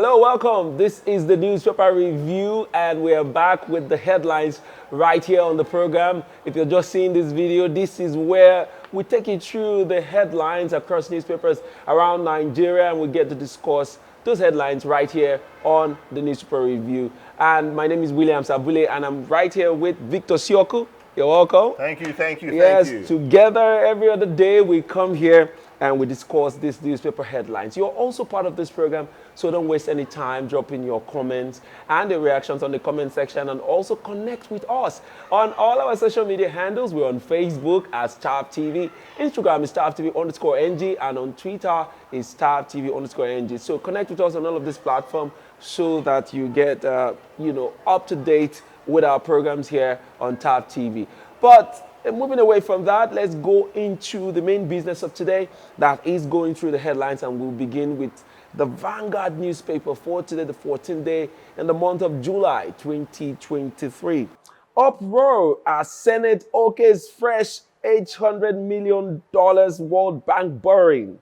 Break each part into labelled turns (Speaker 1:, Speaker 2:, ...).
Speaker 1: Hello, welcome. This is the newspaper review, and we are back with the headlines right here on the program. If you're just seeing this video, this is where we take you through the headlines across newspapers around Nigeria, and we get to discuss those headlines right here on the newspaper review. And my name is William Sabule, and I'm right here with Victor Sioku. You're welcome.
Speaker 2: Thank you, thank you,
Speaker 1: Yes,
Speaker 2: thank you.
Speaker 1: together every other day we come here and we discuss these newspaper headlines. You're also part of this program, so don't waste any time. Drop in your comments and the reactions on the comment section, and also connect with us on all our social media handles. We're on Facebook as Staff TV, Instagram is Staff TV_NG, and on Twitter is Staff TV_NG. So connect with us on all of this platform so that you get up to date with our programs here on TAP TV. But moving away from that, let's go into the main business of today, that is going through the headlines, and we'll begin with the Vanguard newspaper for today, the 14th day in the month of July 2023. Uproar as Senate okays fresh $800 million World Bank borrowing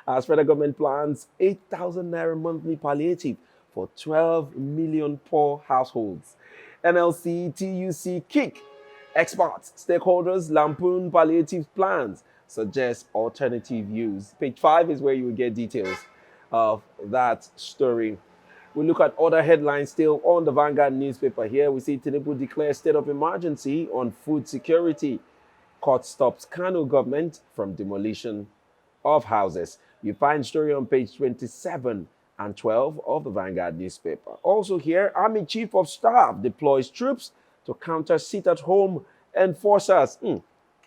Speaker 1: as federal government plans 8,000 naira monthly palliative for 12 million poor households. NLC, TUC kick. Experts, stakeholders lampoon palliative plans, suggest alternative views. Page 5 is where you will get details of that story. We look at other headlines still on the Vanguard newspaper here. We see Tinubu declares state of emergency on food security. Court stops Kano government from demolition of houses. You find story on page 27 and 12 of the Vanguard newspaper. Also here, Army Chief of Staff deploys troops to counter sit-at-home enforcers.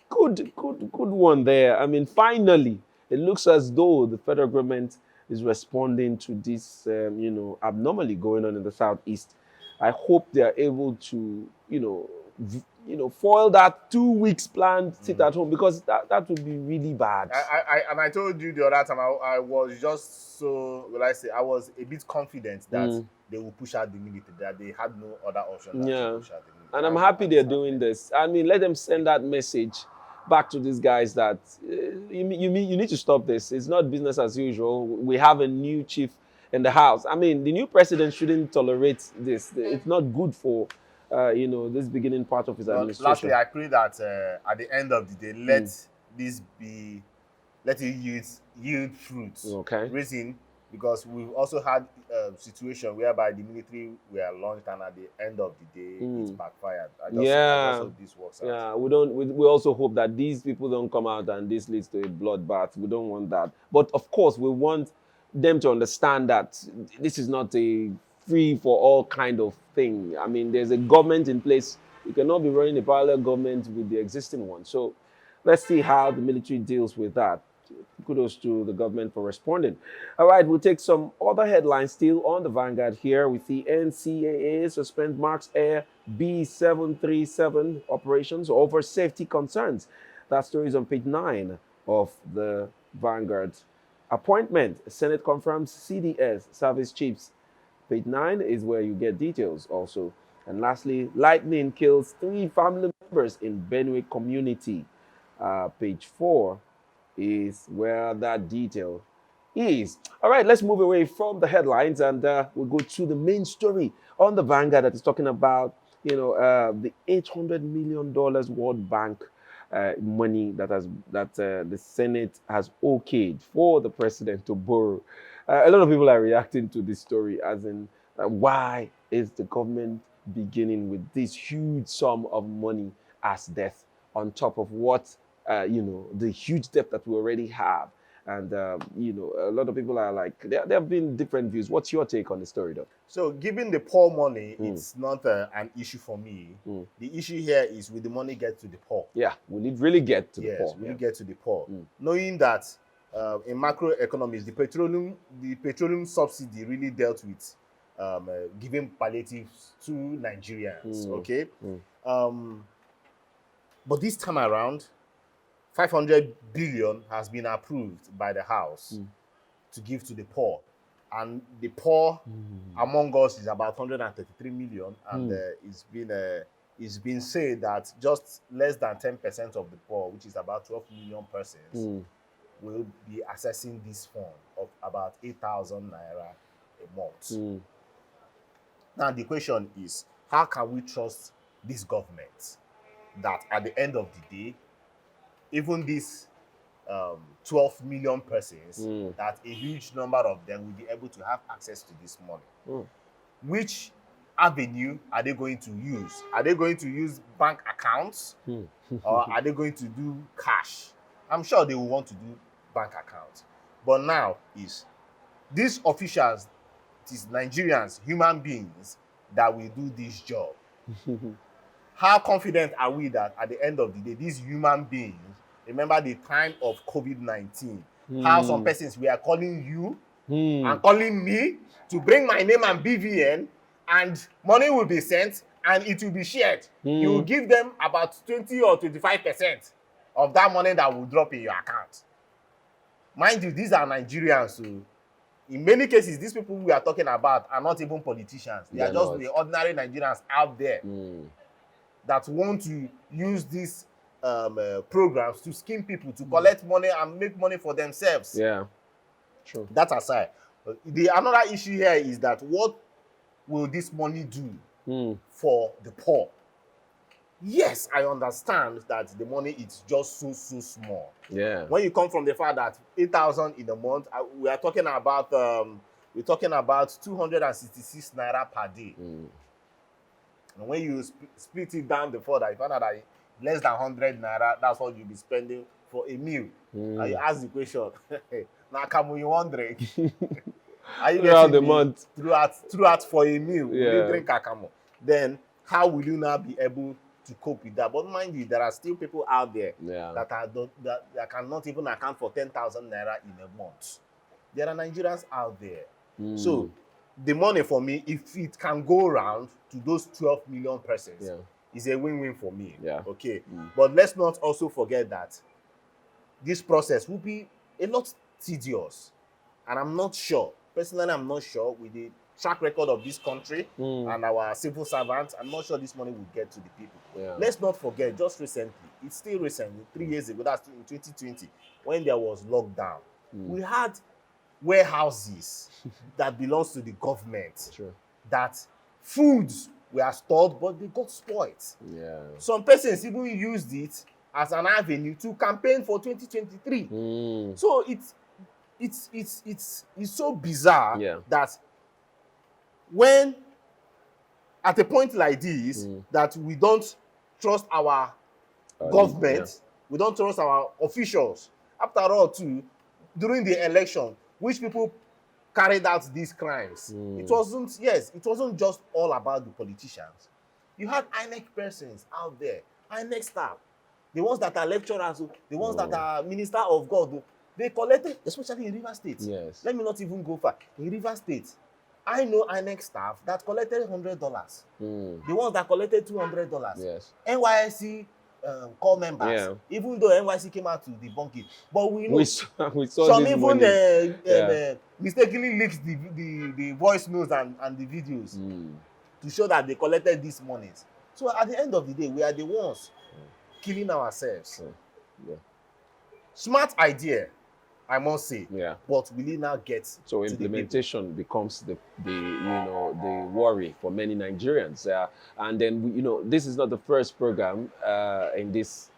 Speaker 1: Good one there. I mean, finally, it looks as though the federal government is responding to this, abnormally going on in the southeast. I hope they are able to, foil that 2 weeks planned sit-at-home, because that would be really bad.
Speaker 2: I told you the other time, I was just so, I was a bit confident that they will push out the military, that they had no other option than to push out the military.
Speaker 1: And I'm happy they're doing this. I mean, let them send that message back to these guys that you need to stop this. It's not business as usual. We have a new chief in the house. I mean, the new president shouldn't tolerate this. It's not good for this beginning part of his administration.
Speaker 2: Lastly, I pray that at the end of the day, let it yield fruits.
Speaker 1: Okay.
Speaker 2: Reason, because we've also had a situation whereby the military were launched, and at the end of the day, it's backfired. I just hope this works out.
Speaker 1: Yeah, we also hope that these people don't come out and this leads to a bloodbath. We don't want that. But of course, we want them to understand that this is not a free for all kind of thing. I mean, there's a government in place. You cannot be running a parallel government with the existing one. So let's see how the military deals with that. Kudos to the government for responding. All right, we'll take some other headlines still on the Vanguard here. We see NCAA suspend Max Air B737 operations over safety concerns. That story is on page 9 of the Vanguard. Appointment, Senate confirms CDS, service chiefs. Page 9 is where you get details also. And lastly, lightning kills 3 family members in Benue community. Page 4 is where that detail is. All right, let's move away from the headlines, and we'll go to the main story on the Vanguard that is talking about, the $800 million World Bank money that the Senate has okayed for the president to borrow. A lot of people are reacting to this story as in, why is the government beginning with this huge sum of money as debt on top of what the huge debt that we already have? And, a lot of people are like, there have been different views. What's your take on the story, though?
Speaker 2: So, given the poor money, it's not an issue for me. The issue here is, will the money get to the poor?
Speaker 1: Yeah, will it really get to the poor?
Speaker 2: Yes, will it get to the poor? Knowing that in macroeconomics, the petroleum subsidy really dealt with giving palliatives to Nigerians, okay? But this time around, 500 billion has been approved by the House to give to the poor. And the poor among us is about 133 million. And it's been said that just less than 10% of the poor, which is about 12 million persons, will be accessing this fund of about 8,000 naira a month. Now, the question is, how can we trust this government that at the end of the day, even these 12 million persons, that a huge number of them will be able to have access to this money? Which avenue are they going to use? Are they going to use bank accounts or are they going to do cash? I'm sure they will want to do bank accounts. But now is these officials, these Nigerians, human beings that will do this job. How confident are we that at the end of the day, these human beings, remember the time of COVID-19, how some persons were calling you and calling me to bring my name and BVN, and money will be sent and it will be shared. You will give them about 20 or 25% of that money that will drop in your account. Mind you, these are Nigerians. So in many cases, these people we are talking about are not even politicians. They are just the ordinary Nigerians out there that want to use these programs to scheme people, to collect money and make money for themselves.
Speaker 1: Yeah, true.
Speaker 2: That aside, another issue here is that what will this money do for the poor? Yes, I understand that the money is just so small.
Speaker 1: Yeah.
Speaker 2: When you come from the fact that 8,000 in a month, we are talking about 266 naira per day. And when you split it down before that, you find out that less than 100 naira, that's what you'll be spending for a meal. And you ask the question, now come you wondering, are you
Speaker 1: throughout
Speaker 2: getting
Speaker 1: the month?
Speaker 2: Throughout for a meal,
Speaker 1: Yeah.
Speaker 2: will you drink akamo? Then how will you now be able to cope with that? But mind you, there are still people out there that cannot even account for 10,000 naira in a month. There are Nigerians out there. So the money for me, if it can go around to those 12 million persons, is a win-win for me.
Speaker 1: Yeah.
Speaker 2: Okay. But let's not also forget that this process will be a lot tedious. And I'm not sure, personally, I'm not sure with the track record of this country and our civil servants, I'm not sure this money will get to the people.
Speaker 1: Yeah.
Speaker 2: Let's not forget, just recently, it's still recently, 3 years ago, that's in 2020, when there was lockdown, we had warehouses that belongs to the government, that foods were stored, but they got spoiled. Yeah. Some persons even used it as an avenue to campaign for 2023. So it's so bizarre that when at a point like this that we don't trust our government, we don't trust our officials. After all, too, during the election, which people carried out these crimes, it wasn't just all about the politicians. You had INEC persons out there, INEC staff, the ones that are lecturers, the ones that are minister of God, they collected, especially in River State. Yes. Let me not even go far. In River State, I know INEC staff that collected $100. The ones that collected $200. Yes. NYSC call members, even though NYSC came out to debunk it, but we know
Speaker 1: we saw
Speaker 2: some
Speaker 1: this
Speaker 2: even mistakenly leaked the voice notes and the videos to show that they collected these monies. So at the end of the day, we are the ones killing ourselves. Smart idea, I must say. Yeah. But will it now get
Speaker 1: so
Speaker 2: to
Speaker 1: implementation becomes the worry for many Nigerians. And then this is not the first program in this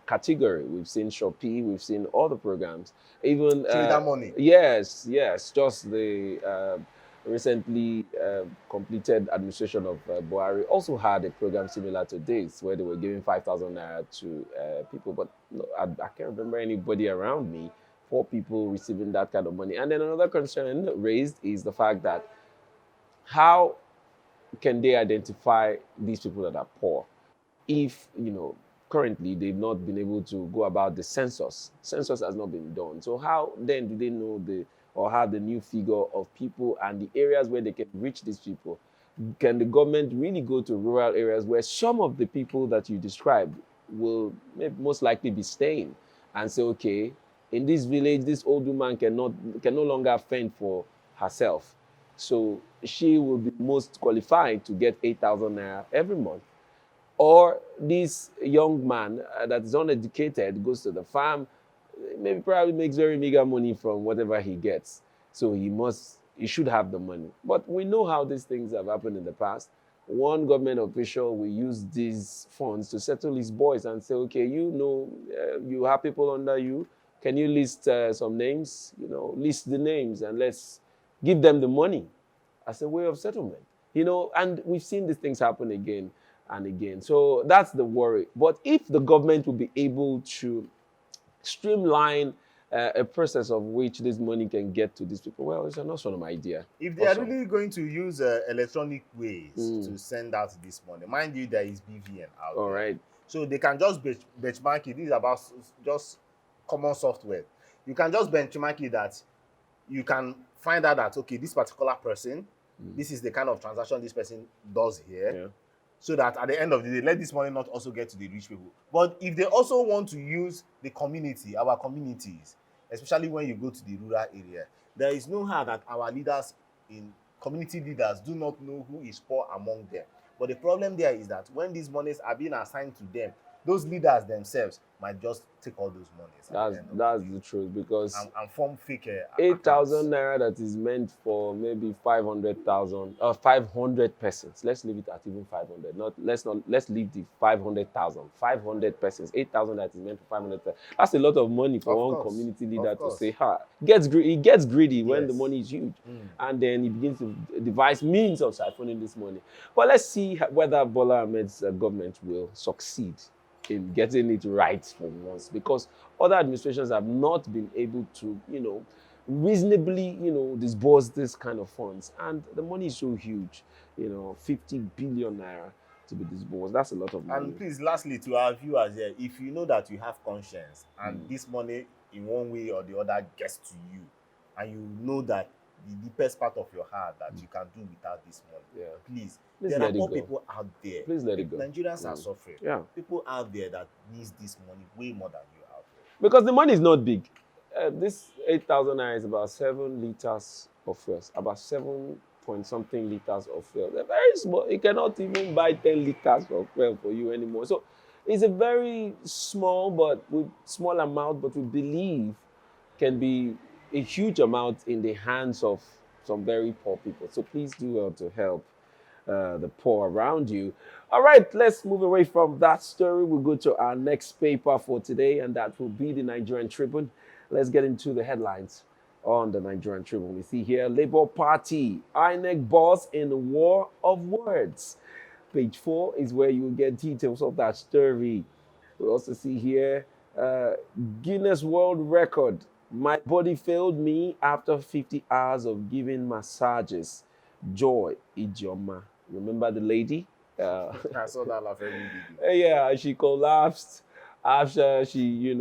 Speaker 1: category. We've seen Shopee, we've seen other programs. Even
Speaker 2: that money.
Speaker 1: Yes. Just the recently completed administration of Buhari also had a program similar to this, where they were giving 5,000 naira to people. But no, I can't remember anybody around me, 4 people receiving that kind of money. And then another concern raised is the fact that how can they identify these people that are poor if, currently they've not been able to go about the census. Census has not been done. So how then do they know have the new figure of people and the areas where they can reach these people? Can the government really go to rural areas where some of the people that you described will most likely be staying and say, okay, in this village, this old woman can no longer fend for herself. So she will be most qualified to get 8,000 naira every month. Or this young man that is uneducated goes to the farm, probably makes very meager money from whatever he gets. So he must, you should have the money. But we know how these things have happened in the past. One government official will use these funds to settle his boys and say, okay, you have people under you. Can you list some names? List the names and let's give them the money as a way of settlement. And we've seen these things happen again and again. So that's the worry. But if the government will be able to streamline a process of which this money can get to these people, well, it's an awesome idea.
Speaker 2: If they are really going to use electronic ways to send out this money, mind you, there is BVN out there.
Speaker 1: Right.
Speaker 2: So they can just benchmark it. This is about just common software. You can just benchmark it that you can find out that, okay, this particular person, this is the kind of transaction this person does here.
Speaker 1: Yeah.
Speaker 2: So that at the end of the day, let this money not also get to the rich people. But if they also want to use the community, our communities, especially when you go to the rural area, there is no how that our leaders, community leaders, do not know who is poor among them. But the problem there is that when these monies are being assigned to them, those leaders themselves might just take all those monies.
Speaker 1: That's the truth, because
Speaker 2: and form fake
Speaker 1: 8,000 naira that is meant for maybe 500,000 or 500 persons. Let's leave it at even 500. Let's leave the 500,000. 500 persons. 8,000 that is meant for 500 persons. That's a lot of money for one community leader to say, he gets greedy when the money is huge. And then he begins to devise means of siphoning this money. But let's see whether Bola Ahmed's government will succeed in getting it right for once, because other administrations have not been able to, reasonably, disburse this kind of funds. And the money is so huge, 50 billion naira to be disbursed. That's a lot of money.
Speaker 2: And please, lastly, to our viewers here, if you know that you have conscience and this money in one way or the other gets to you, and you know that the deepest part of your heart that you can do without this money, please there are more people out there.
Speaker 1: Please let it go.
Speaker 2: Nigerians are suffering. People out there that needs this money way more than you out there.
Speaker 1: Because the money is not big. This 8,000 naira is about 7 liters of fuel. About 7 point something liters of fuel. They're very small. You cannot even buy 10 liters of fuel for you anymore. So it's a very small amount, but we believe can be a huge amount in the hands of some very poor people. So please do well to help the poor around you. All right, let's move away from that story. We'll go to our next paper for today, and that will be the Nigerian Triple. Let's get into the headlines on the Nigerian Triple. We see here, Labour Party, INEC boss in war of words. Page 4 is where you will get details of that story. We also see here, Guinness World Record. My body failed me after 50 hours of giving massages. Joy Ijeoma. Remember the lady?
Speaker 2: I saw that laughing video.
Speaker 1: Yeah, she collapsed after she,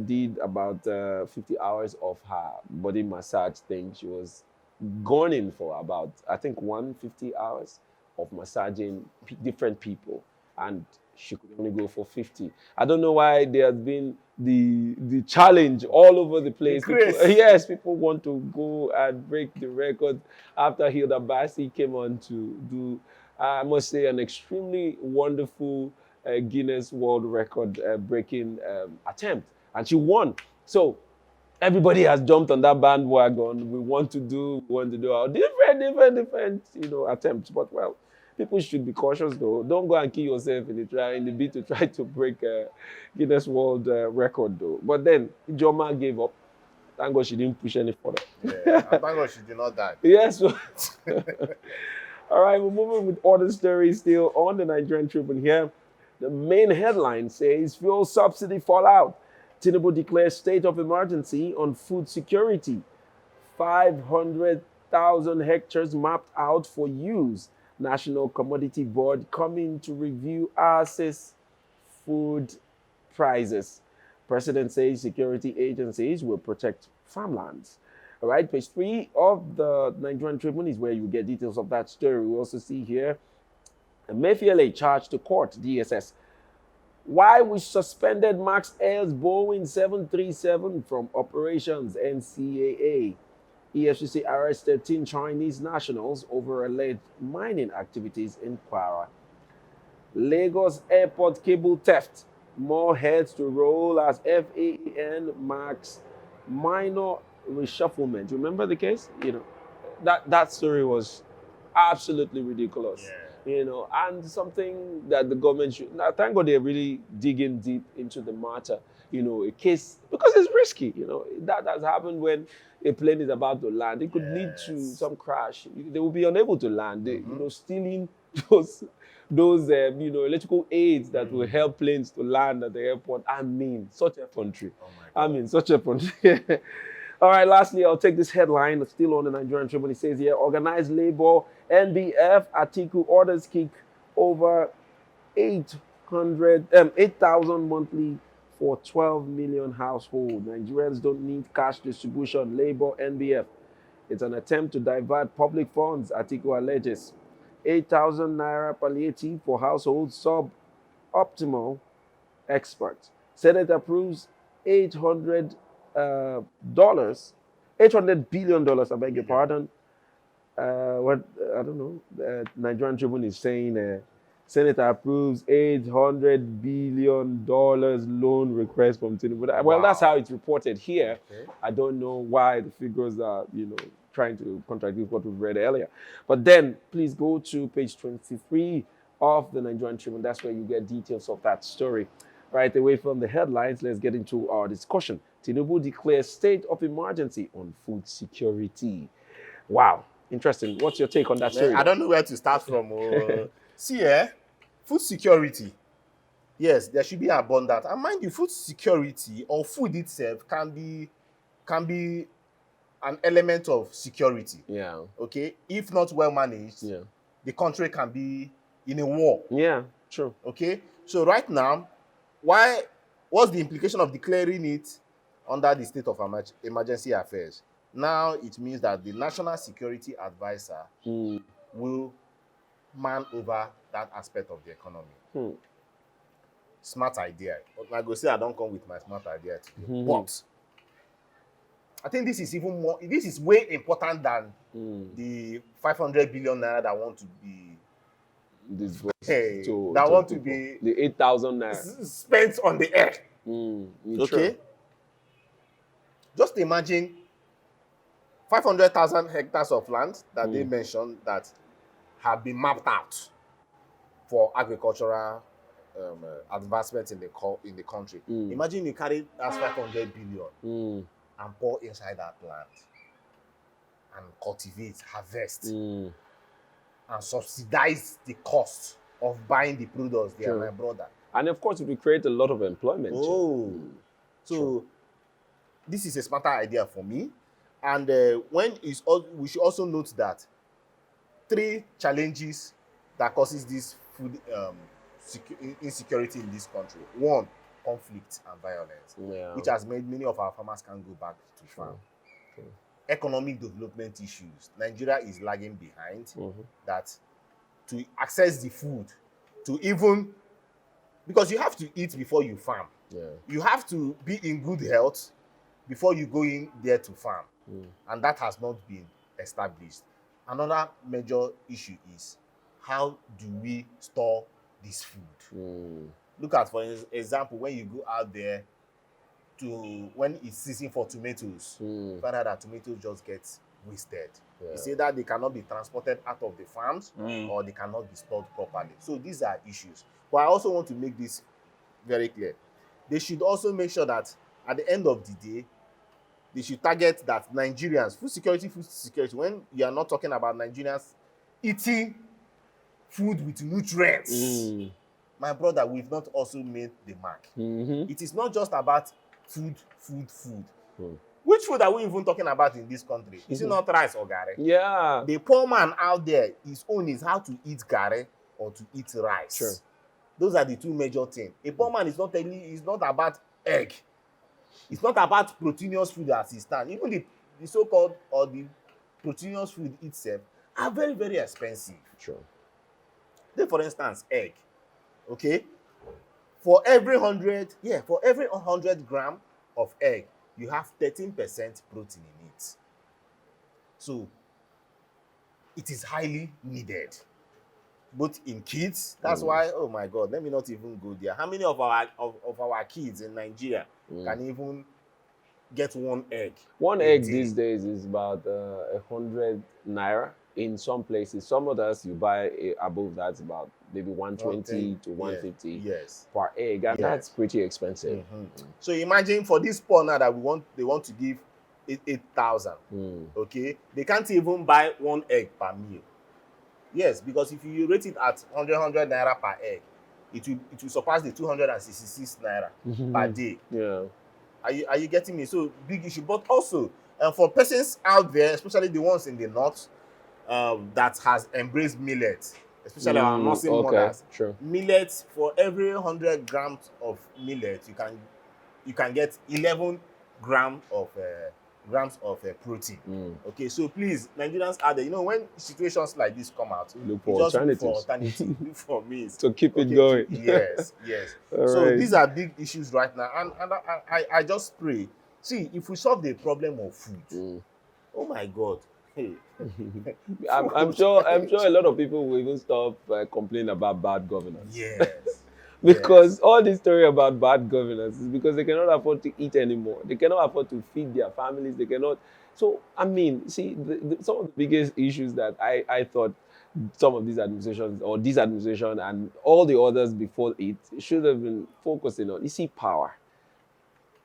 Speaker 1: did about 50 hours of her body massage thing. She was gone in for about, I think, 150 hours of massaging different people, and she could only go for 50. I don't know why there has been the challenge all over the place. People want to go and break the record. After Hilda Basi came on to do, I must say, an extremely wonderful Guinness World Record breaking attempt, and she won. So everybody has jumped on that bandwagon. We want to do our different attempts. But well, people should be cautious though. Don't go and kill yourself in the bid to try to break Guinness World Record though. But then Ijoma gave up. Thank God she didn't push any further.
Speaker 2: Yeah, and thank God she did not die.
Speaker 1: Yes. All right, we're moving with other stories still on the Nigerian Triple here. The main headline says fuel subsidy fallout. Tinubu declares state of emergency on food security. 500,000 hectares mapped out for use. National Commodity Board coming to review RS's food prices. President says security agencies will protect farmlands. All right, page 3 of the Nigerian Tribune is where you get details of that story. We also see here Emefiele charged to court, DSS. Why we suspended Max Air's Boeing 737 from operations, NCAA. EFCC arrests 13 Chinese nationals over alleged mining activities in Kwara. Lagos airport cable theft. More heads to roll as FAAN marks minor reshufflement. Remember the case? that story was absolutely ridiculous.
Speaker 2: Yeah.
Speaker 1: You know, and something that the government should. Now, thank God they're really digging deep into the matter. You know, a case because it's risky. You know, that has happened when a plane is about to land. It could lead to
Speaker 2: Yes.
Speaker 1: some crash. They will be unable to land. They, you know, stealing those you know, electrical aids that will help planes to land at the airport. I mean, such a country.
Speaker 2: Oh my
Speaker 1: I
Speaker 2: God.
Speaker 1: mean, such a country. All right, lastly, I'll take this headline. It's still on the Nigerian Triple. It says here, organized labor, NBF, Atiku orders kick over 8,000 monthly for 12 million household. Nigerians don't need cash distribution. Labor, NBF. It's an attempt to divert public funds, Atiku alleges. 8,000 naira palliative for households sub-optimal experts. Senate approves dollars, $800 billion. I beg your pardon. What I don't know. Nigerian Tribune is saying Senate approves $800 billion loan request from Tinubu. Well, that's how it's reported here.
Speaker 2: Okay.
Speaker 1: I don't know why the figures are, you know, trying to contradict what we've read earlier. But then, please go to page 23 of the Nigerian Tribune. That's where you get details of that story. Right away from the headlines, let's get into our discussion. Tinubu declares state of emergency on food security. Wow, interesting. What's your take on that story?
Speaker 2: I don't know where to start from. See, food security. Yes, there should be abundant. And mind you, food security or food itself can be an element of security.
Speaker 1: Yeah.
Speaker 2: Okay, if not well managed,
Speaker 1: Yeah.
Speaker 2: the country can be in a war.
Speaker 1: Yeah, true.
Speaker 2: Okay, so right now, what's the implication of declaring it under the state of emergency affairs? Now it means that the National Security Advisor will man over that aspect of the economy. Smart idea. But I go say I don't come with my smart idea today. But I think this is even more. This is way important than the 500 billion naira that want to be
Speaker 1: the 8,000 naira
Speaker 2: spent on the air. Okay. Just imagine 500,000 hectares of land that they mentioned that have been mapped out for agricultural advancement in the country. Imagine you carry that 500 billion and pour inside that land and cultivate, harvest, and subsidize the cost of buying the products there, my brother.
Speaker 1: And of course, it will create a lot of employment.
Speaker 2: So this is a smarter idea for me. And we should also note that 3 challenges that causes this food insecurity in this country. 1, conflict and violence, which has made many of our farmers can't go back to farm. Economic development issues. Nigeria is lagging behind. That to access the food, to even, because you have to eat before you farm. You have to be in good health before you go in there to farm. And that has not been established. Another major issue is, how do we store this food? Look at, for example, when you go out there when it's season for tomatoes, find out that tomatoes just get wasted. You say that they cannot be transported out of the farms or they cannot be stored properly. So these are issues. But I also want to make this very clear. They should also make sure that at the end of the day, they should target that Nigerians, food security, when you are not talking about Nigerians eating food with nutrients, my brother, we've not also made the mark. It is not just about food. Which food are we even talking about in this country? Is it not rice or gari?
Speaker 1: Yeah.
Speaker 2: The poor man out there, his own is how to eat gari or to eat rice.
Speaker 1: Sure.
Speaker 2: Those are the 2 major things. A poor man is not it's not about egg. It's not about proteinous food as it stands. Even the so-called or the proteinous food itself are very, very expensive.
Speaker 1: Sure.
Speaker 2: Take for instance, egg. Okay? For every 100 gram of egg, you have 13% protein in it. So it is highly needed, both in kids. That's why, oh my God, let me not even go there. How many of our kids in Nigeria can even get one egg.
Speaker 1: One
Speaker 2: a
Speaker 1: egg
Speaker 2: day.
Speaker 1: these days is about 100 naira in some places. Some others you buy above that's about maybe 120 to 150
Speaker 2: Yes.
Speaker 1: per egg, and that's pretty expensive.
Speaker 2: So imagine for this poor now that they want to give 8,000. Okay, they can't even buy one egg per meal. Yes, because if you rate it at 100 naira per egg, it will surpass the 266 naira per day.
Speaker 1: Yeah.
Speaker 2: Are you getting me? So big issue. But also, for persons out there, especially the ones in the north, that has embraced millet, especially our nursing mothers.
Speaker 1: True.
Speaker 2: Millet, for every 100 grams of millet, you can get 11 grams of protein. Okay, so please, Nigerians out there, you know, when situations like this come out,
Speaker 1: look for alternatives.
Speaker 2: Look for means
Speaker 1: to keep it going.
Speaker 2: Yes. So
Speaker 1: right.
Speaker 2: These are big issues right now, and I just pray. See, if we solve the problem of food, oh my God. Hey.
Speaker 1: I'm sure a lot of people will even stop complaining about bad governance.
Speaker 2: Yes.
Speaker 1: Because all this story about bad governance is because they cannot afford to eat anymore. They cannot afford to feed their families. They cannot. So, I mean, see, some of the biggest issues that I thought some of these administrations, or this administration and all the others before it, should have been focusing on, you see, power.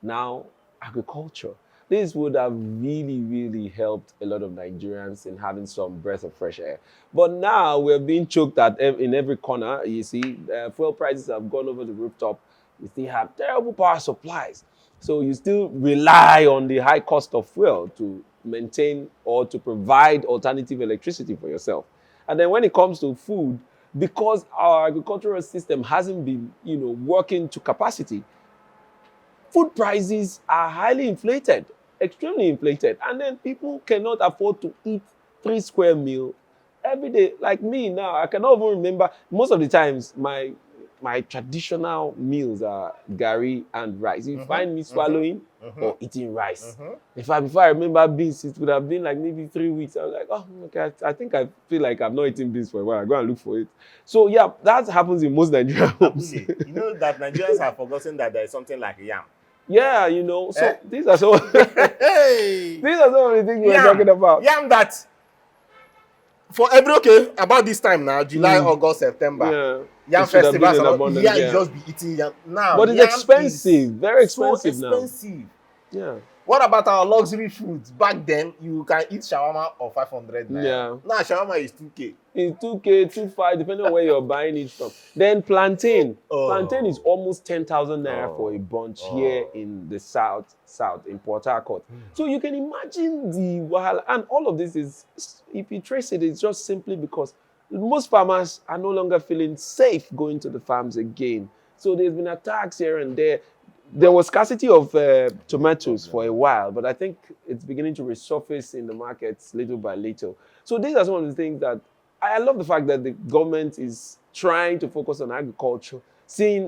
Speaker 1: Now, agriculture. This would have really, really helped a lot of Nigerians in having some breath of fresh air. But now we're being choked at in every corner. You see, fuel prices have gone over the rooftop. We still have terrible power supplies. So you still rely on the high cost of fuel to maintain or to provide alternative electricity for yourself. And then when it comes to food, because our agricultural system hasn't been, working to capacity, food prices are highly inflated, extremely inflated. And then people cannot afford to eat 3 square meals every day. Like me now, I cannot even remember. Most of the times, my traditional meals are garri and rice. You find me swallowing or eating rice. In fact, before I remember beans, it would have been like maybe 3 weeks. I was like, oh, okay, I think I feel like I've not eaten beans for a while. I go and look for it. So yeah, that happens in most Nigerian homes.
Speaker 2: You know that Nigerians have forgotten that there is something like yam.
Speaker 1: Yeah, so these are some these are some of the things we're talking about.
Speaker 2: Yam that for about this time now, July, August, September. Yam festivals, you just be eating yam now.
Speaker 1: But it's expensive, very expensive now.
Speaker 2: Expensive.
Speaker 1: Yeah.
Speaker 2: What about our luxury foods? Back then, you can eat shawarma of 500 naira.
Speaker 1: Yeah.
Speaker 2: Now shawarma is 2K.
Speaker 1: It's 2K, 2.5, depending on where you're buying it from. Then plantain. Plantain is almost 10,000 naira for a bunch here in the south, in Port Harcourt. So you can imagine the wahala. And all of this is, if you trace it, it's just simply because most farmers are no longer feeling safe going to the farms again. So there's been attacks here and there. There was scarcity of tomatoes for a while, but I think it's beginning to resurface in the markets little by little. So these are some of the things that I love the fact that the government is trying to focus on agriculture,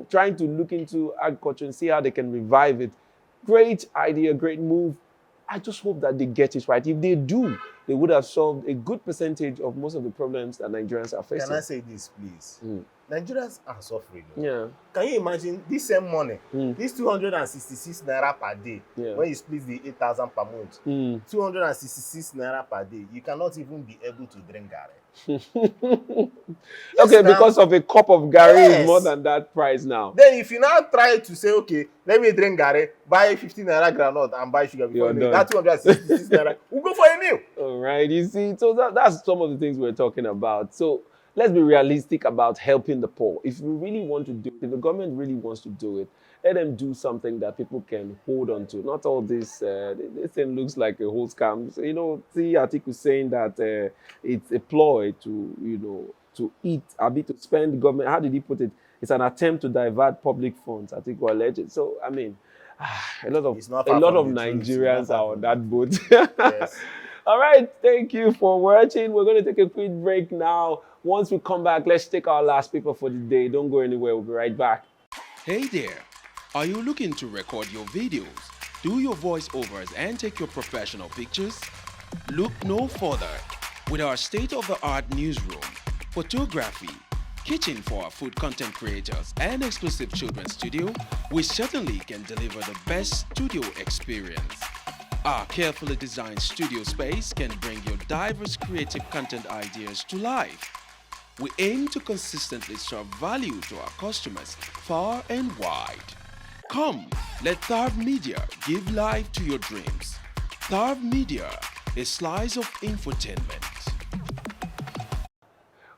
Speaker 1: trying to look into agriculture and see how they can revive it. Great idea, great move. I just hope that they get it right. If they do, they would have solved a good percentage of most of the problems that Nigerians are facing.
Speaker 2: Can I say this, please? Nigerians are suffering.
Speaker 1: Yeah.
Speaker 2: Can you imagine this same money, this 266 naira per day, when you split the 8,000 per month, 266 naira per day, you cannot even be able to drink garri.
Speaker 1: Okay, because of a cup of garri is more than that price now.
Speaker 2: Then if you now try to say, okay, let me drink garri, buy 15 naira groundnut and buy sugar before you that 266 naira, we'll go for a meal.
Speaker 1: All right, you see, so that's some of the things we're talking about. So let's be realistic about helping the poor. If we really want to do it, if the government really wants to do it, let them do something that people can hold on to. Not all this, this thing looks like a whole scam. So, the article saying that it's a ploy to, to eat, to spend government. How did he put it? It's an attempt to divert public funds, article alleged. So, I mean, a lot of Nigerians are on that boat.
Speaker 2: Yes.
Speaker 1: All right, thank you for watching. We're going to take a quick break now. Once we come back, let's take our last paper for the day. Don't go anywhere. We'll be right back.
Speaker 3: Hey there. Are you looking to record your videos, do your voiceovers, and take your professional pictures? Look no further. With our state-of-the-art newsroom, photography, kitchen for our food content creators and exclusive children's studio, we certainly can deliver the best studio experience. Our carefully designed studio space can bring your diverse creative content ideas to life. We aim to consistently serve value to our customers far and wide. Come, let Tharv Media give life to your dreams. Tharv Media, a slice of infotainment.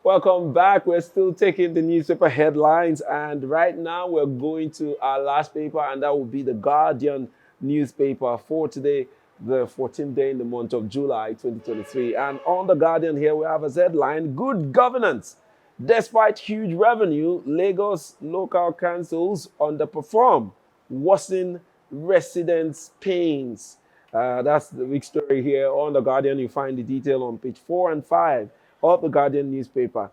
Speaker 1: Welcome back. We're still taking the newspaper headlines, and right now we're going to our last paper, and that will be the Guardian newspaper for today, the 14th day in the month of July 2023. And on the Guardian here we have a headline: good governance. Despite huge revenue, Lagos local councils underperform, worsen residents' pains. That's the big story here on the Guardian. You find the detail on page 4 and 5 of the Guardian newspaper.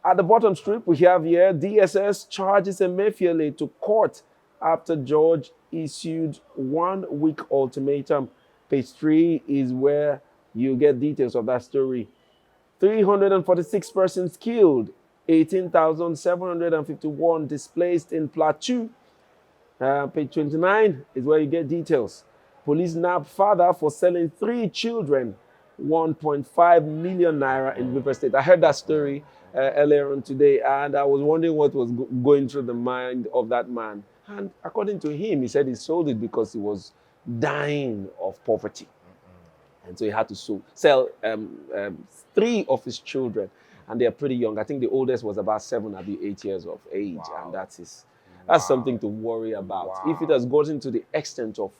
Speaker 1: At the bottom strip, we have here DSS charges Emefiele to court after George issued 1-week ultimatum. Page 3 is where you get details of that story. 346 persons killed, 18,751 displaced in Plateau. Page 29 is where you get details. Police nab father for selling 3 children 1.5 million naira in River State. I heard that story earlier on today, and I was wondering what was going through the mind of that man. And according to him, he said he sold it because he was dying of poverty. And so he had to sell 3 of his children, and they're pretty young. I think the oldest was about 7 or 8 years of age. Wow. And that's something to worry about. Wow. If it has gotten to the extent of,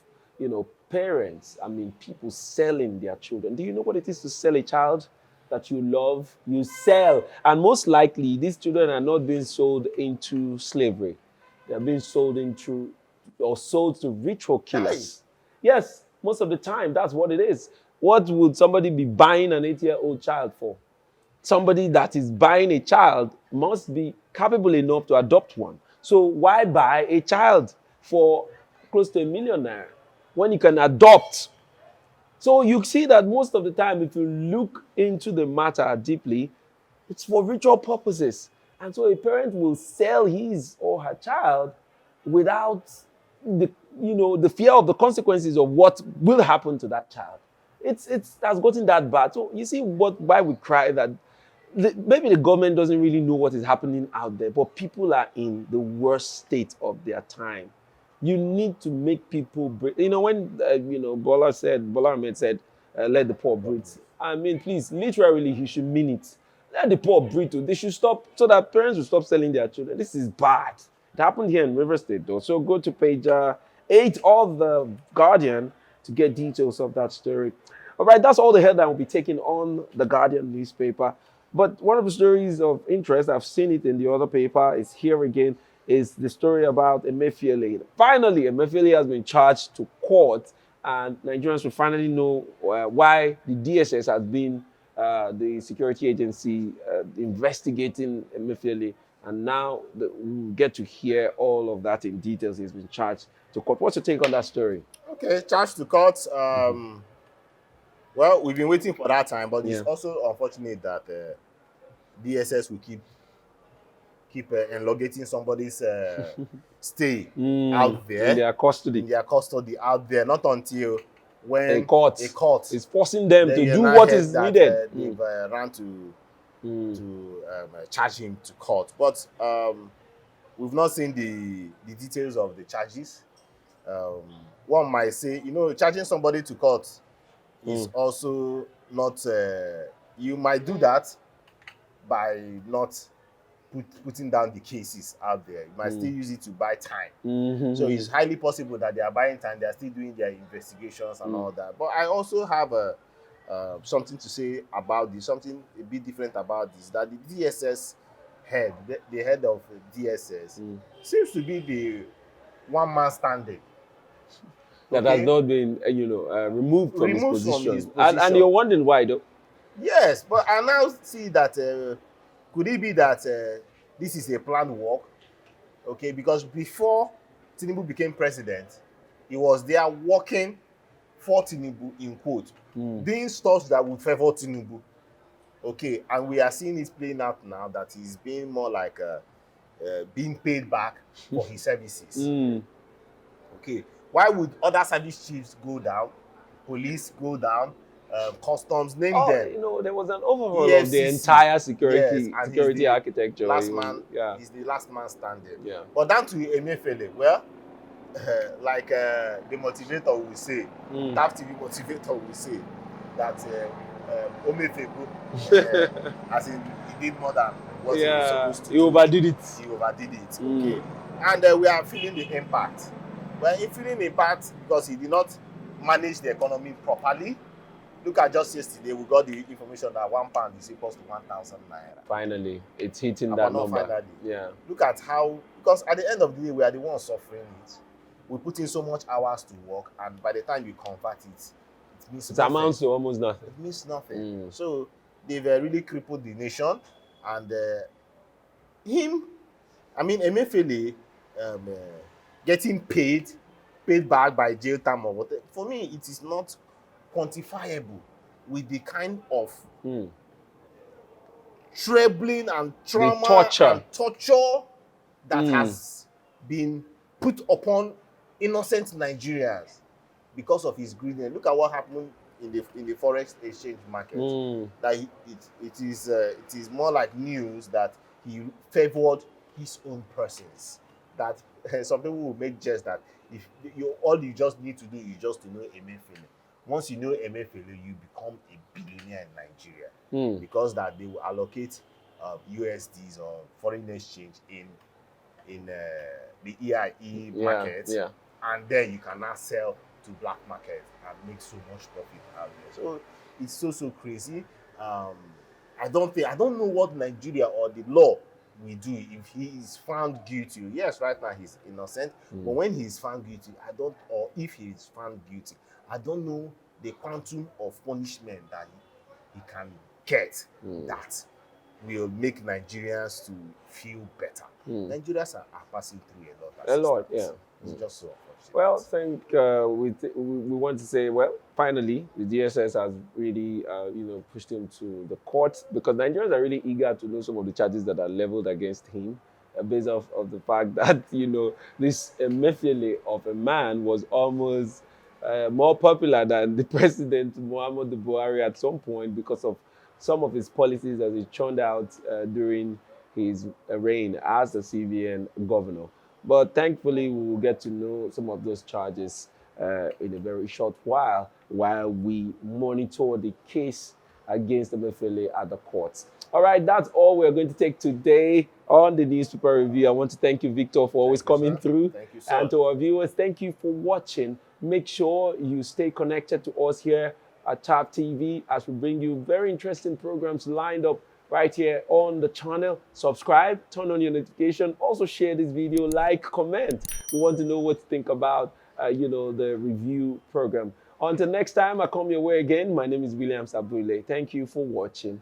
Speaker 1: parents, people selling their children. Do you know what it is to sell a child that you love? You sell. And most likely, these children are not being sold into slavery. They're being sold to ritual killers. Yes, most of the time, that's what it is. What would somebody be buying an 8-year-old child for? Somebody that is buying a child must be capable enough to adopt one. So why buy a child for close to 1 million naira when you can adopt? So you see that most of the time, if you look into the matter deeply, it's for ritual purposes. And so a parent will sell his or her child without the fear of the consequences of what will happen to that child. It has gotten that bad. So you see why we cry that maybe the government doesn't really know what is happening out there, but people are in the worst state of their time. You need to make people breathe. When Bola Ahmed said, let the poor breathe. Please, literally, he should mean it. Let the poor breathe too. They should stop, so that parents will stop selling their children. This is bad. It happened here in River State, though. So go to page 8 of the Guardian to get details of that story. All right, that's all the headline will be taken on the Guardian newspaper. But one of the stories of interest, I've seen it in the other paper, is here again, is the story about Emefiele. Finally, Emefiele has been charged to court, and Nigerians will finally know why the DSS has been the security agency investigating Emefiele. And now we get to hear all of that in details. He's been charged to court. What's your take on that story?
Speaker 2: Okay, charged to court. Well, we've been waiting for that time, but it's also unfortunate that DSS will keep elongating somebody's stay out there.
Speaker 1: In their custody.
Speaker 2: In their custody out there, not until when
Speaker 1: a court is forcing them to do what is needed.
Speaker 2: They've ran to charge him to court. But we've not seen the details of the charges. One might say, charging somebody to court is also not, you might do that by not putting down the cases out there. You might still use it to buy time. So it's highly possible that they are buying time, they are still doing their investigations and all that. But I also have something to say about this, something a bit different about this, that the DSS head, the head of DSS, seems to be the one-man standing.
Speaker 1: That has not been, removed from his position. And you're wondering why, though?
Speaker 2: Yes, but I now see that, could it be that this is a planned work? Okay, because before Tinubu became president, he was there working for Tinubu, in quote, doing stuff that would favor Tinubu. Okay, and we are seeing it playing out now that he's being more like being paid back for his services. Okay, why would other service chiefs go down, police go down, customs, name
Speaker 1: Oh,
Speaker 2: them,
Speaker 1: you know, there was an overhaul of the
Speaker 2: EFCC,
Speaker 1: entire
Speaker 2: yes, and he's
Speaker 1: security
Speaker 2: the
Speaker 1: architecture.
Speaker 2: last man.
Speaker 1: Yeah.
Speaker 2: He's the last man standing.
Speaker 1: Yeah.
Speaker 2: But down to Emefiele, well, like the motivator will say, TAP TV motivator will say that Emefiele, as in he did more than what he was supposed to
Speaker 1: he
Speaker 2: do.
Speaker 1: overdid it.
Speaker 2: He overdid it. Okay, and we are feeling the impact. Well, in feeling the impact because he did not manage the economy properly. Look at just yesterday, we got the information that £1 is equals to 1,000 naira.
Speaker 1: Finally, it's hitting that number.
Speaker 2: Finally.
Speaker 1: Yeah.
Speaker 2: Look at how, because at the end of the day, we are the ones suffering it. We put in so much hours to work, and by the time you convert it, it means nothing.
Speaker 1: Amounts to almost nothing.
Speaker 2: It means nothing. So they've really crippled the nation, and Emefiele getting paid back by jail time or whatever. For me, it is not quantifiable with the kind of troubling and trauma and torture that has been put upon innocent Nigerians because of his greediness. Look at what happened in the forex exchange market. That it is more like news that he favored his own persons. That some people will make jest that if all you just need to do is just to know Emefiele. Once you know Emefiele, you become a billionaire in Nigeria because that they will allocate USDs or foreign exchange in the EIE market, and then you can now sell to black market and make so much profit out there. So it's so crazy. I don't know what Nigeria or the law will do if he is found guilty. Yes, right now he's innocent, but when he is found guilty, if he is found guilty, I don't know the quantum of punishment that he can get that will make Nigerians to feel better. Nigerians are passing through a lot.
Speaker 1: Yeah.
Speaker 2: It's just so unfortunate.
Speaker 1: Well, I think we want to say, well, finally, the DSS has really, pushed him to the court because Nigerians are really eager to know some of the charges that are leveled against him based off of the fact that, this Emefiele of a man was almost more popular than the president, Muhammadu Buhari, at some point because of some of his policies as he churned out during his reign as the CBN governor. But thankfully, we will get to know some of those charges in a very short while we monitor the case against Emefiele at the courts. All right, that's all we're going to take today on the Newspaper Review. I want to thank you, Victor, for always coming through.
Speaker 2: Thank you, sir.
Speaker 1: And to our viewers, thank you for watching. Make sure you stay connected to us here at TAP TV as we bring you very interesting programs lined up right here on the channel. Subscribe, turn on your notification, also share this video, like, comment. We want to know what you think about, the review program. Until next time, I come your way again. My name is William Sabule. Thank you for watching.